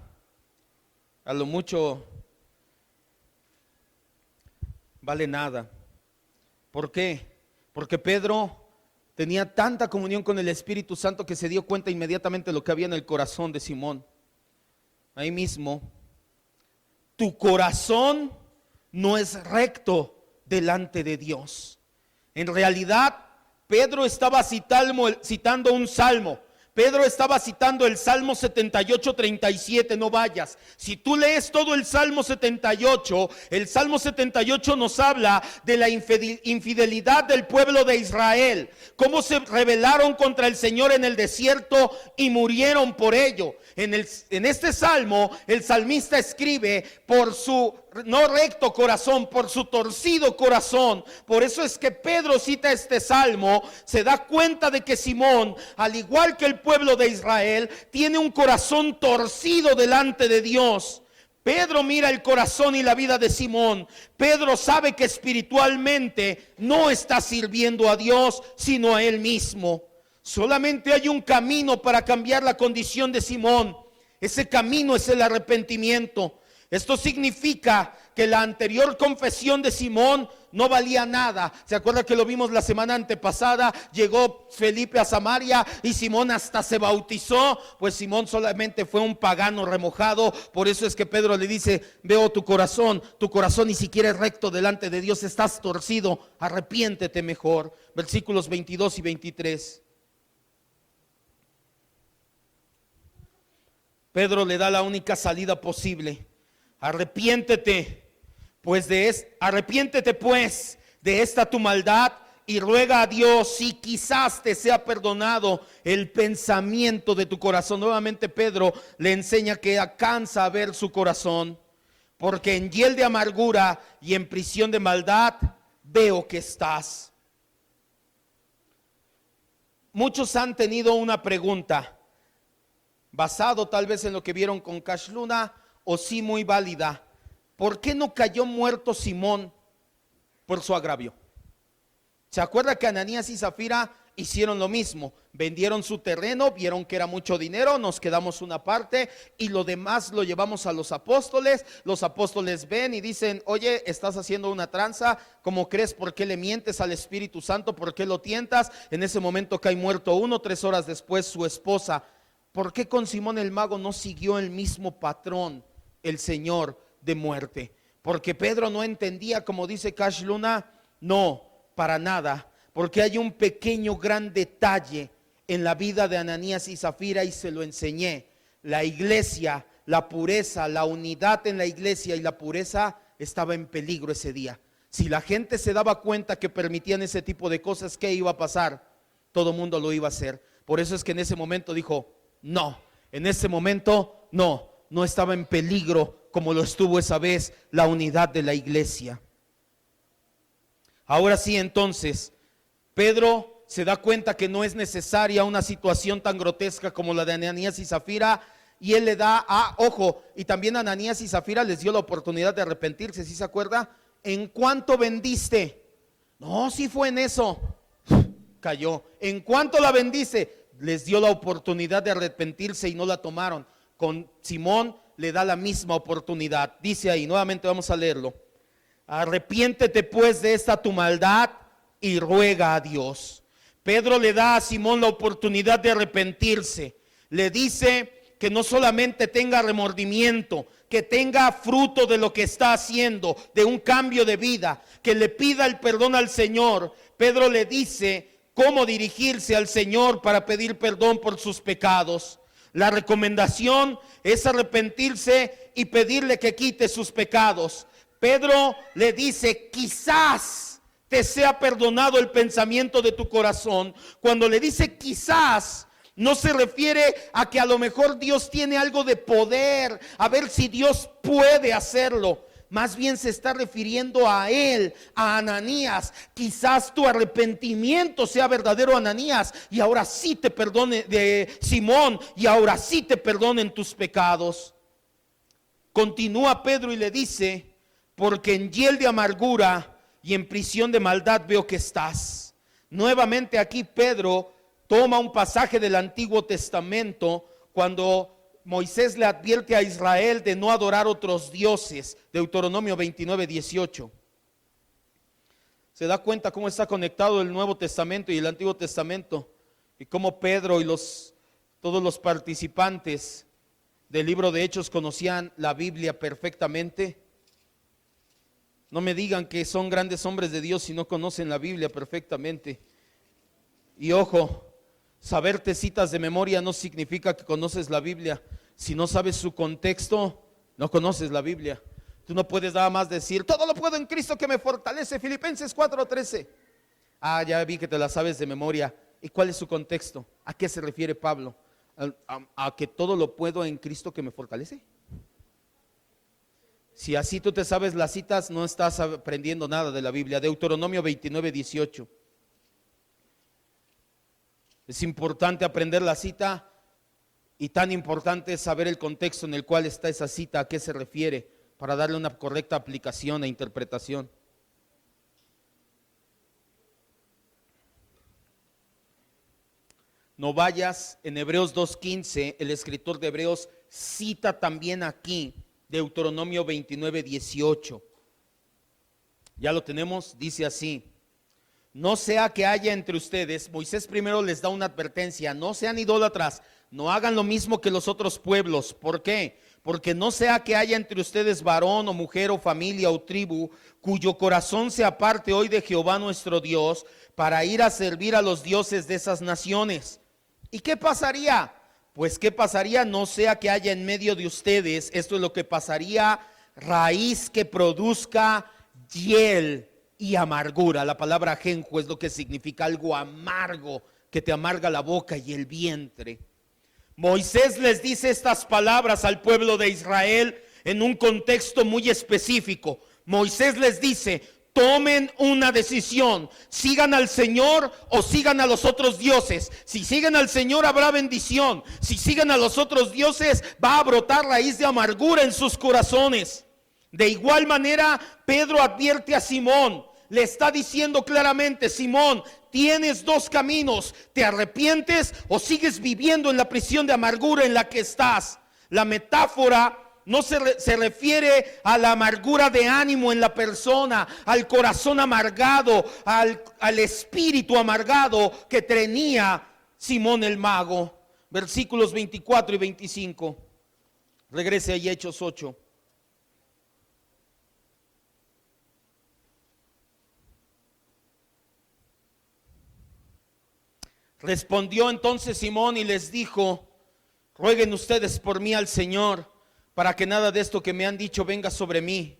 a lo mucho, vale nada. ¿Por qué? Porque Pedro tenía tanta comunión con el Espíritu Santo que se dio cuenta inmediatamente de lo que había en el corazón de Simón. Ahí mismo, tu corazón no es recto delante de Dios. En realidad, Pedro estaba citando un salmo. Pedro estaba citando el Salmo 78, 37, no vayas. Si tú lees todo el Salmo 78 nos habla de la infidelidad del pueblo de Israel, cómo se rebelaron contra el Señor en el desierto y murieron por ello. En este salmo, el salmista escribe por su no recto corazón, por su torcido corazón. Por eso es que Pedro cita este salmo, se da cuenta de que Simón, al igual que el pueblo de Israel, tiene un corazón torcido delante de Dios. Pedro mira el corazón y la vida de Simón. Pedro sabe que espiritualmente no está sirviendo a Dios, sino a él mismo. Solamente hay un camino para cambiar la condición de Simón. Ese camino es el arrepentimiento. Esto significa que la anterior confesión de Simón no valía nada. ¿Se acuerda que lo vimos la semana antepasada? Llegó Felipe a Samaria y Simón hasta se bautizó. Pues Simón solamente fue un pagano remojado. Por eso es que Pedro le dice: veo tu corazón ni siquiera es recto delante de Dios, estás torcido, arrepiéntete mejor. Versículos 22 y 23. Pedro le da la única salida posible. Arrepiéntete pues de esta tu maldad y ruega a Dios si quizás te sea perdonado el pensamiento de tu corazón. Nuevamente Pedro le enseña que alcanza a ver su corazón, porque en hiel de amargura y en prisión de maldad veo que estás. Muchos han tenido una pregunta, basado tal vez en lo que vieron con Cash Luna, o sí muy válida. ¿Por qué no cayó muerto Simón por su agravio? ¿Se acuerda que Ananías y Zafira hicieron lo mismo? Vendieron su terreno, vieron que era mucho dinero, nos quedamos una parte y lo demás lo llevamos a los apóstoles. Los apóstoles ven y dicen: oye, estás haciendo una tranza, ¿cómo crees? ¿Por qué le mientes al Espíritu Santo? ¿Por qué lo tientas? En ese momento cae muerto uno, 3 horas después su esposa. ¿Por qué con Simón el mago no siguió el mismo patrón el Señor de muerte? Porque Pedro no entendía, como dice Cash Luna, no, para nada, porque hay un pequeño gran detalle en la vida de Ananías y Zafira y se lo enseñé. La iglesia, la pureza, la unidad en la iglesia y la pureza estaba en peligro ese día. Si la gente se daba cuenta que permitían ese tipo de cosas, ¿qué iba a pasar? Todo mundo lo iba a hacer. Por eso es que en ese momento dijo: no, en ese momento no estaba en peligro como lo estuvo esa vez la unidad de la iglesia. Ahora sí, entonces, Pedro se da cuenta que no es necesaria una situación tan grotesca como la de Ananías y Zafira, y él le da, ojo, y también Ananías y Zafira les dio la oportunidad de arrepentirse, ¿sí se acuerda? ¿En cuánto vendiste? No, sí fue en eso. Cayó. ¿En cuánto la vendiste? Les dio la oportunidad de arrepentirse y no la tomaron. Con Simón le da la misma oportunidad. Dice ahí, nuevamente vamos a leerlo: arrepiéntete pues de esta tu maldad y ruega a Dios. Pedro le da a Simón la oportunidad de arrepentirse. Le dice que no solamente tenga remordimiento, que tenga fruto de lo que está haciendo, de un cambio de vida, que le pida el perdón al Señor. Pedro le dice cómo dirigirse al Señor para pedir perdón por sus pecados. La recomendación es arrepentirse y pedirle que quite sus pecados. Pedro le dice: quizás te sea perdonado el pensamiento de tu corazón. Cuando le dice quizás, no se refiere a que a lo mejor Dios tiene algo de poder, a ver si Dios puede hacerlo. más bien se está refiriendo a él, a Ananías. Quizás tu arrepentimiento sea verdadero, Ananías, y ahora sí te perdone, de Simón, y ahora sí te perdonen tus pecados. Continúa Pedro y le dice: porque en hiel de amargura y en prisión de maldad veo que estás. Nuevamente aquí Pedro toma un pasaje del Antiguo Testamento cuando Moisés le advierte a Israel de no adorar otros dioses. Deuteronomio 29:18. Se da cuenta cómo está conectado el Nuevo Testamento y el Antiguo Testamento, y cómo Pedro y todos los participantes del libro de Hechos conocían la Biblia perfectamente. No me digan que son grandes hombres de Dios si no conocen la Biblia perfectamente. Y ojo, saberte citas de memoria no significa que conoces la Biblia. Si no sabes su contexto, no conoces la Biblia. Tú no puedes nada más decir: todo lo puedo en Cristo que me fortalece, Filipenses 4:13. Ah, ya vi que te la sabes de memoria. ¿Y cuál es su contexto? ¿A qué se refiere Pablo? ¿A que todo lo puedo en Cristo que me fortalece? Si así tú te sabes las citas, no estás aprendiendo nada de la Biblia. Deuteronomio 29:18. Es importante aprender la cita, y tan importante es saber el contexto en el cual está esa cita, a qué se refiere, para darle una correcta aplicación e interpretación. No vayas, en Hebreos 2:15, el escritor de Hebreos cita también aquí Deuteronomio 29:18. Ya lo tenemos, dice así: no sea que haya entre ustedes, Moisés primero les da una advertencia: no sean idólatras, no hagan lo mismo que los otros pueblos. ¿Por qué? Porque no sea que haya entre ustedes varón o mujer o familia o tribu cuyo corazón se aparte hoy de Jehová nuestro Dios para ir a servir a los dioses de esas naciones. ¿Y qué pasaría? Pues ¿qué pasaría? No sea que haya en medio de ustedes, esto es lo que pasaría, raíz que produzca hiel y amargura. La palabra ajenjo es lo que significa algo amargo, que te amarga la boca y el vientre. Moisés les dice estas palabras al pueblo de Israel en un contexto muy específico. Moisés les dice: tomen una decisión, sigan al Señor o sigan a los otros dioses. Si siguen al Señor habrá bendición, si siguen a los otros dioses va a brotar raíz de amargura en sus corazones. De igual manera Pedro advierte a Simón, le está diciendo claramente: Simón, tienes dos caminos, te arrepientes o sigues viviendo en la prisión de amargura en la que estás. La metáfora no se refiere a la amargura de ánimo en la persona, al corazón amargado, al espíritu amargado que tenía Simón el mago. Versículos 24 y 25. Regrese ahí, Hechos 8. Respondió entonces Simón y les dijo: rueguen ustedes por mí al Señor, para que nada de esto que me han dicho venga sobre mí.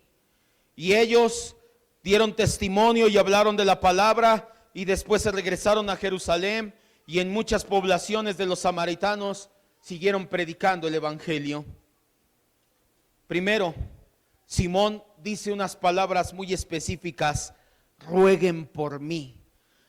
Y ellos dieron testimonio y hablaron de la palabra, y después se regresaron a Jerusalén, y en muchas poblaciones de los samaritanos siguieron predicando el evangelio. Primero, Simón dice unas palabras muy específicas: rueguen por mí.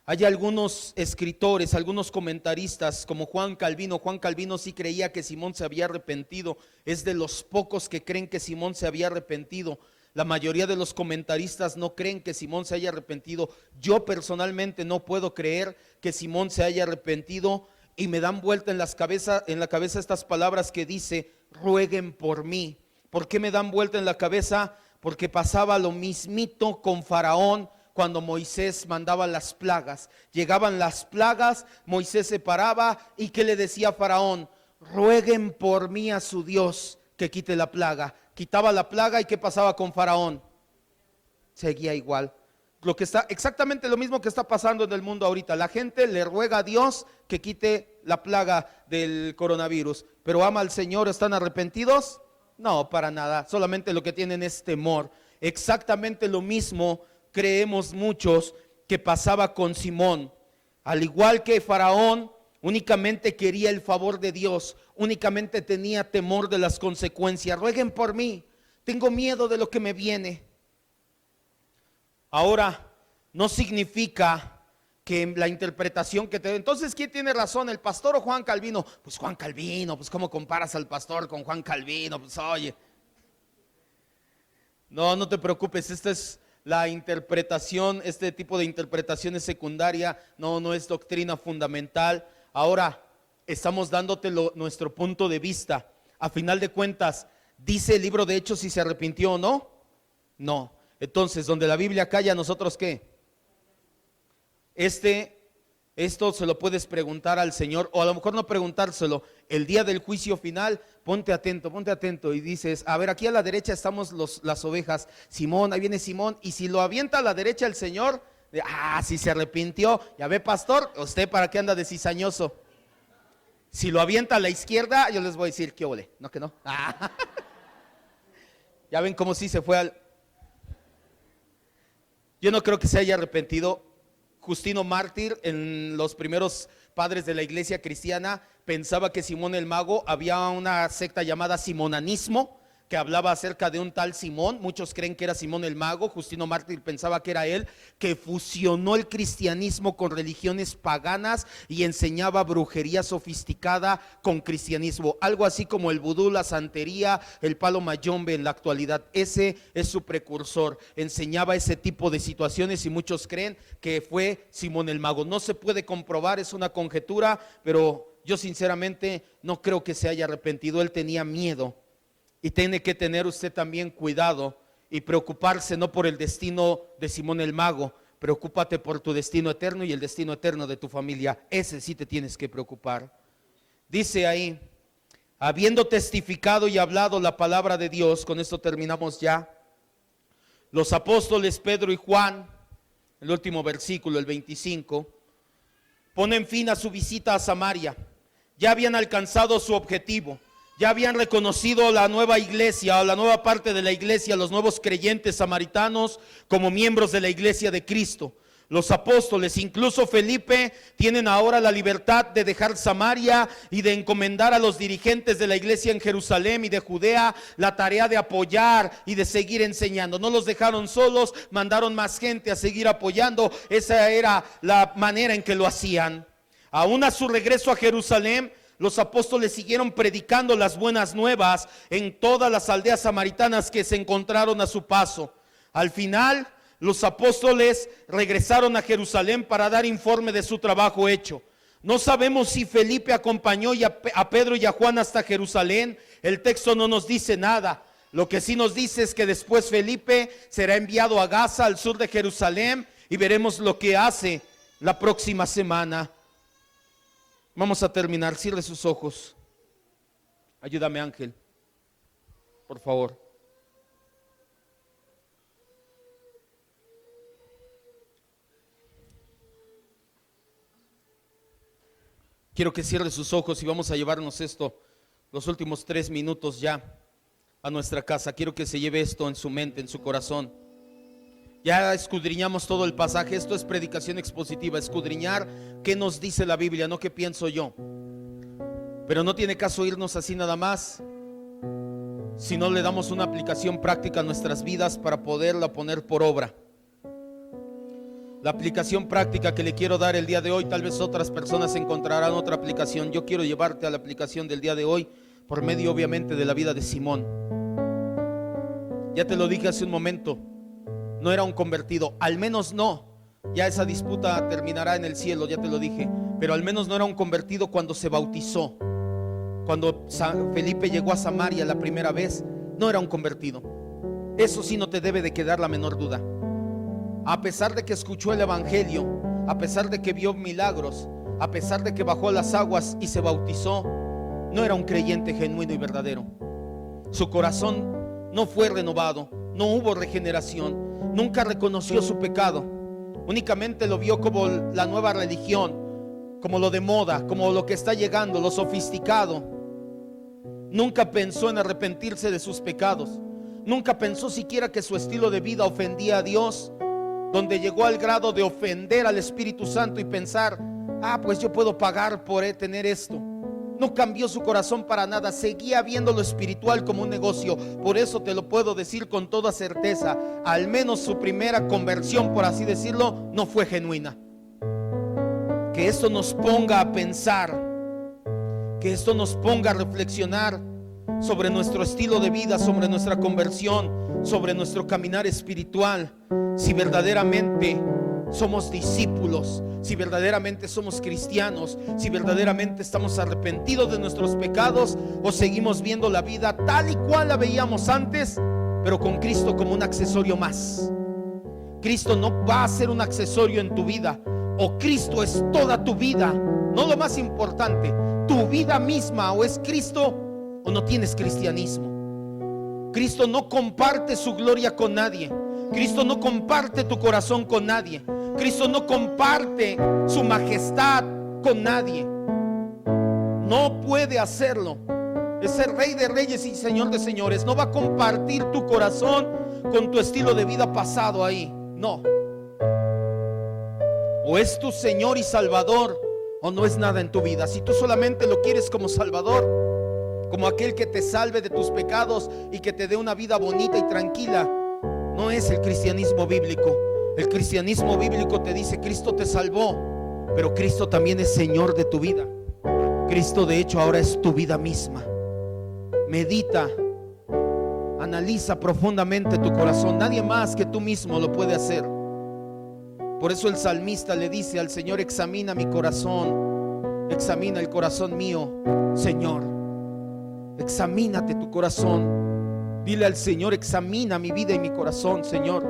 Hay algunos escritores, algunos comentaristas como Juan Calvino. Juan Calvino sí creía que Simón se había arrepentido. Es de los pocos que creen que Simón se había arrepentido. La mayoría de los comentaristas no creen que Simón se haya arrepentido. Yo personalmente no puedo creer que Simón se haya arrepentido, y me dan vuelta en la cabeza estas palabras que dice: rueguen por mí. ¿Por qué me dan vuelta en la cabeza? Porque pasaba lo mismito con Faraón. Cuando Moisés mandaba las plagas, llegaban las plagas, Moisés se paraba y ¿qué le decía a Faraón? Rueguen por mí a su Dios que quite la plaga. Quitaba la plaga y ¿qué pasaba con Faraón? Seguía igual. Exactamente lo mismo que está pasando en el mundo ahorita. La gente le ruega a Dios que quite la plaga del coronavirus, pero ama al Señor. ¿Están arrepentidos? No, para nada. Solamente lo que tienen es temor. Exactamente lo mismo creemos muchos que pasaba con Simón. Al igual que Faraón, únicamente quería el favor de Dios, únicamente tenía temor de las consecuencias. Rueguen por mí. tengo miedo de lo que me viene. Ahora, no significa que la interpretación que te dé. Entonces, ¿quién tiene razón, el pastor o Juan Calvino? Pues Juan Calvino. Pues ¿cómo comparas al pastor con Juan Calvino? Pues oye, no te preocupes, esta es la interpretación, este tipo de interpretación es secundaria, no es doctrina fundamental. Ahora estamos dándote nuestro punto de vista. A final de cuentas, ¿dice el libro de Hechos si se arrepintió o no? No. Entonces, donde la Biblia calla, ¿nosotros qué? Esto se lo puedes preguntar al Señor, o a lo mejor no preguntárselo. El día del juicio final, ponte atento y dices, a ver, aquí a la derecha estamos las ovejas. Simón, ahí viene Simón, y si lo avienta a la derecha el Señor, si se arrepintió, ya ve, pastor, ¿usted para qué anda de cizañoso? Si lo avienta a la izquierda, yo les voy a decir, ¿qué ole? ¿No que no? Ya ven cómo sí se fue al... Yo no creo que se haya arrepentido. Justino Mártir, en los primeros padres de la iglesia cristiana, pensaba que Simón el Mago, había una secta llamada simonanismo, que hablaba acerca de un tal Simón. Muchos creen que era Simón el Mago. Justino Mártir pensaba que era él, que fusionó el cristianismo con religiones paganas y enseñaba brujería sofisticada con cristianismo, algo así como el vudú, la santería, el palo mayombe en la actualidad. Ese es su precursor, enseñaba ese tipo de situaciones y muchos creen que fue Simón el Mago. No se puede comprobar, es una conjetura, pero yo sinceramente no creo que se haya arrepentido. Él tenía miedo. Y tiene que tener usted también cuidado y preocuparse no por el destino de Simón el Mago, preocúpate por tu destino eterno y el destino eterno de tu familia. Ese sí te tienes que preocupar. Dice ahí, habiendo testificado y hablado la palabra de Dios, con esto terminamos ya, los apóstoles Pedro y Juan, el último versículo, el 25, ponen fin a su visita a Samaria. Ya habían alcanzado su objetivo. Ya habían reconocido la nueva iglesia o la nueva parte de la iglesia, los nuevos creyentes samaritanos como miembros de la iglesia de Cristo. Los apóstoles, incluso Felipe, tienen ahora la libertad de dejar Samaria y de encomendar a los dirigentes de la iglesia en Jerusalén y de Judea la tarea de apoyar y de seguir enseñando. No los dejaron solos, mandaron más gente a seguir apoyando. Esa era la manera en que lo hacían. Aún a su regreso a Jerusalén, los apóstoles siguieron predicando las buenas nuevas en todas las aldeas samaritanas que se encontraron a su paso. Al final, los apóstoles regresaron a Jerusalén para dar informe de su trabajo hecho. No sabemos si Felipe acompañó a Pedro y a Juan hasta Jerusalén. El texto no nos dice nada. Lo que sí nos dice es que después Felipe será enviado a Gaza, al sur de Jerusalén, y veremos lo que hace la próxima semana. Vamos a terminar, cierre sus ojos. Ayúdame, Ángel, por favor. Quiero que cierre sus ojos y vamos a llevarnos esto, los últimos 3 minutos ya, a nuestra casa. Quiero que se lleve esto en su mente, en su corazón. Ya escudriñamos todo el pasaje. Esto es predicación expositiva, escudriñar qué nos dice la Biblia, no qué pienso yo. Pero no tiene caso irnos así nada más si no le damos una aplicación práctica a nuestras vidas para poderla poner por obra. La aplicación práctica que le quiero dar el día de hoy, tal vez otras personas encontrarán otra aplicación. Yo quiero llevarte a la aplicación del día de hoy por medio obviamente de la vida de Simón. Ya te lo dije hace un momento, no era un convertido, al menos no. Ya esa disputa terminará en el cielo, ya te lo dije, pero al menos no era un convertido cuando se bautizó. Cuando Felipe llegó a Samaria la primera vez, no era un convertido. Eso sí no te debe de quedar la menor duda. A pesar de que escuchó el evangelio, a pesar de que vio milagros, a pesar de que bajó a las aguas y se bautizó, no era un creyente genuino y verdadero. Su corazón no fue renovado, no hubo regeneración, nunca reconoció su pecado. Únicamente lo vio como la nueva religión, como lo de moda, como lo que está llegando, lo sofisticado. Nunca pensó en arrepentirse de sus pecados. Nunca pensó siquiera que su estilo de vida ofendía a Dios, donde llegó al grado de ofender al Espíritu Santo y pensar, pues yo puedo pagar por tener esto. No cambió su corazón para nada, seguía viendo lo espiritual como un negocio. Por eso te lo puedo decir con toda certeza, al menos su primera conversión, por así decirlo, no fue genuina. Que esto nos ponga a pensar, que esto nos ponga a reflexionar sobre nuestro estilo de vida, sobre nuestra conversión, sobre nuestro caminar espiritual. Si verdaderamente somos discípulos, si verdaderamente somos cristianos, si verdaderamente estamos arrepentidos de nuestros pecados, o seguimos viendo la vida tal y cual la veíamos antes, pero con Cristo como un accesorio más. Cristo no va a ser un accesorio en tu vida. O Cristo es toda tu vida, no lo más importante, tu vida misma. O es Cristo o no tienes cristianismo. Cristo no comparte su gloria con nadie. Cristo no comparte tu corazón con nadie. Cristo no comparte su majestad con nadie. No puede hacerlo. Es el Rey de Reyes y Señor de Señores. No va a compartir tu corazón con tu estilo de vida pasado ahí. No. O es tu Señor y Salvador, o no es nada en tu vida. Si tú solamente lo quieres como Salvador, como aquel que te salve de tus pecados y que te dé una vida bonita y tranquila, no es el cristianismo bíblico. El cristianismo bíblico te dice: Cristo te salvó, pero Cristo también es Señor de tu vida. Cristo de hecho ahora es tu vida misma. Medita, analiza profundamente tu corazón. Nadie más que tú mismo lo puede hacer. Por eso el salmista le dice al Señor: examina mi corazón, examina el corazón mío, Señor. Examínate tu corazón. Dile al Señor: examina mi vida y mi corazón, Señor.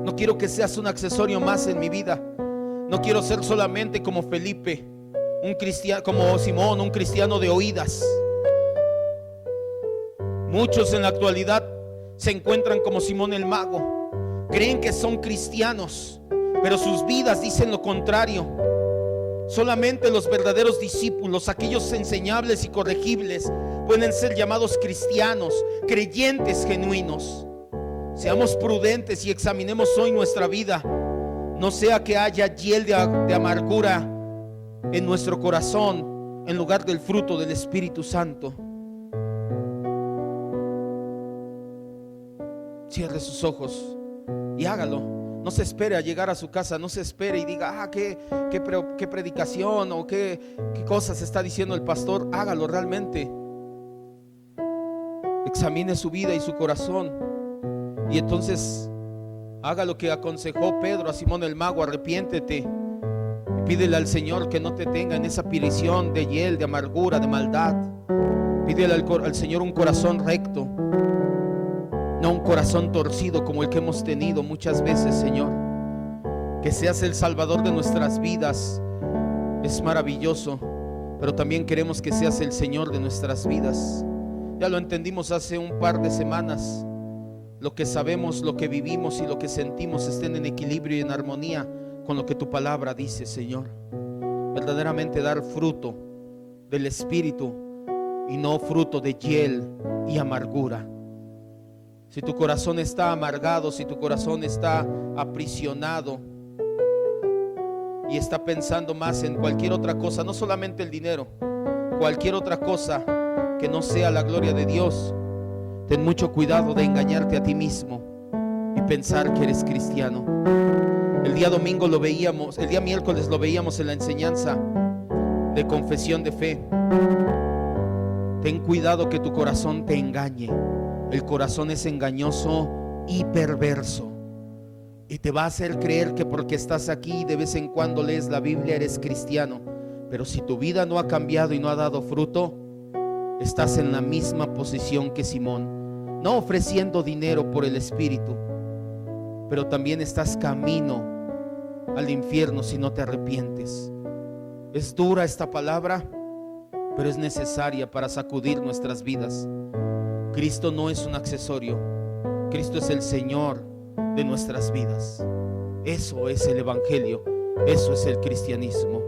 No quiero que seas un accesorio más en mi vida. No quiero ser solamente como Felipe, un cristiano, como Simón, un cristiano de oídas. Muchos en la actualidad se encuentran como Simón el mago. Creen que son cristianos, pero sus vidas dicen lo contrario. Solamente los verdaderos discípulos, aquellos enseñables y corregibles, pueden ser llamados cristianos, creyentes genuinos. Seamos prudentes y examinemos hoy nuestra vida. No sea que haya hiel de amargura en nuestro corazón en lugar del fruto del Espíritu Santo. Cierre sus ojos y hágalo. No se espere a llegar a su casa. No se espere y diga: qué predicación o qué cosas está diciendo el pastor. Hágalo realmente. Examine su vida y su corazón, y entonces haga lo que aconsejó Pedro a Simón el mago: arrepiéntete y pídele al Señor que no te tenga en esa prisión de hiel, de amargura, de maldad. Pídele al Señor un corazón recto, no un corazón torcido como el que hemos tenido muchas veces, Señor. Que seas el Salvador de nuestras vidas es maravilloso, pero también queremos que seas el Señor de nuestras vidas. Ya lo entendimos hace un par de semanas. Lo que sabemos, lo que vivimos y lo que sentimos estén en equilibrio y en armonía con lo que tu palabra dice, Señor. Verdaderamente dar fruto del Espíritu y no fruto de hiel y amargura. Si tu corazón está amargado, si tu corazón está aprisionado y está pensando más en cualquier otra cosa, no solamente el dinero, cualquier otra cosa que no sea la gloria de Dios, ten mucho cuidado de engañarte a ti mismo y pensar que eres cristiano. El día domingo lo veíamos, el día miércoles lo veíamos en la enseñanza de confesión de fe. Ten cuidado que tu corazón te engañe. El corazón es engañoso y perverso, y te va a hacer creer que porque estás aquí y de vez en cuando lees la Biblia eres cristiano. Pero si tu vida no ha cambiado y no ha dado fruto, estás en la misma posición que Simón, no ofreciendo dinero por el Espíritu, pero también estás camino al infierno si no te arrepientes. Es dura esta palabra, pero es necesaria para sacudir nuestras vidas. Cristo no es un accesorio. Cristo es el Señor de nuestras vidas. Eso es el Evangelio. Eso es el cristianismo.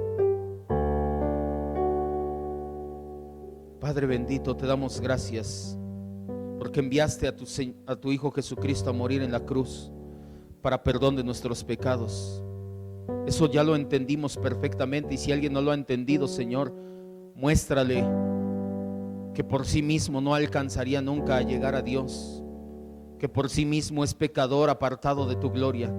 Padre bendito, te damos gracias porque enviaste a tu Hijo Jesucristo a morir en la cruz para perdón de nuestros pecados. Eso ya lo entendimos perfectamente, y si alguien no lo ha entendido, Señor, Muéstrale que por sí mismo no alcanzaría nunca a llegar a Dios, que por sí mismo es pecador apartado de tu gloria.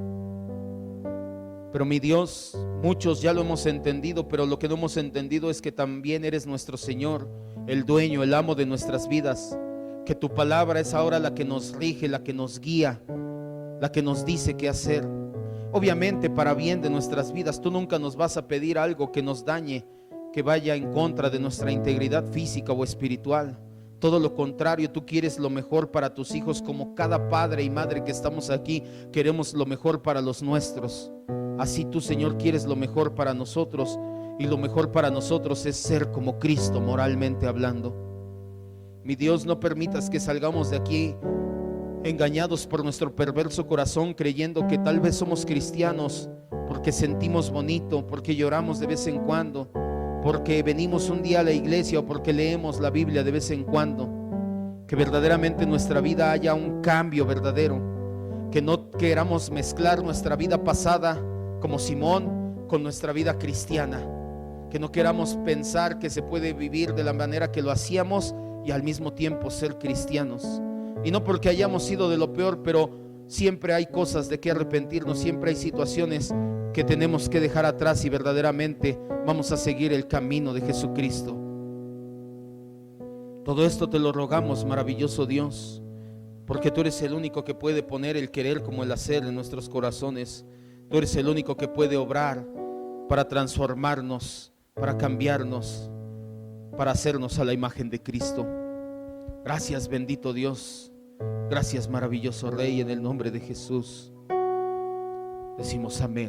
Pero mi Dios, muchos ya lo hemos entendido, pero lo que no hemos entendido es que también eres nuestro Señor, el dueño, el amo de nuestras vidas, que tu palabra es ahora la que nos rige, la que nos guía, la que nos dice qué hacer. Obviamente para bien de nuestras vidas. Tú nunca nos vas a pedir algo que nos dañe, que vaya en contra de nuestra integridad física o espiritual. Todo lo contrario, tú quieres lo mejor para tus hijos, como cada padre y madre que estamos aquí queremos lo mejor para los nuestros. Así tú, Señor, quieres lo mejor para nosotros, y lo mejor para nosotros es ser como Cristo, moralmente hablando. Mi Dios, no permitas que salgamos de aquí engañados por nuestro perverso corazón, creyendo que tal vez somos cristianos porque sentimos bonito, porque lloramos de vez en cuando, porque venimos un día a la iglesia o porque leemos la Biblia de vez en cuando. Que verdaderamente en nuestra vida haya un cambio verdadero, que no queramos mezclar nuestra vida pasada como Simón con nuestra vida cristiana, que no queramos pensar que se puede vivir de la manera que lo hacíamos y al mismo tiempo ser cristianos. Y no porque hayamos sido de lo peor, pero siempre hay cosas de que arrepentirnos, siempre hay situaciones que tenemos que dejar atrás y verdaderamente vamos a seguir el camino de Jesucristo. Todo esto te lo rogamos, maravilloso Dios, porque tú eres el único que puede poner el querer como el hacer en nuestros corazones. Tú eres el único que puede obrar para transformarnos, para cambiarnos, para hacernos a la imagen de Cristo. Gracias, bendito Dios. Gracias, maravilloso Rey, en el nombre de Jesús. Decimos amén.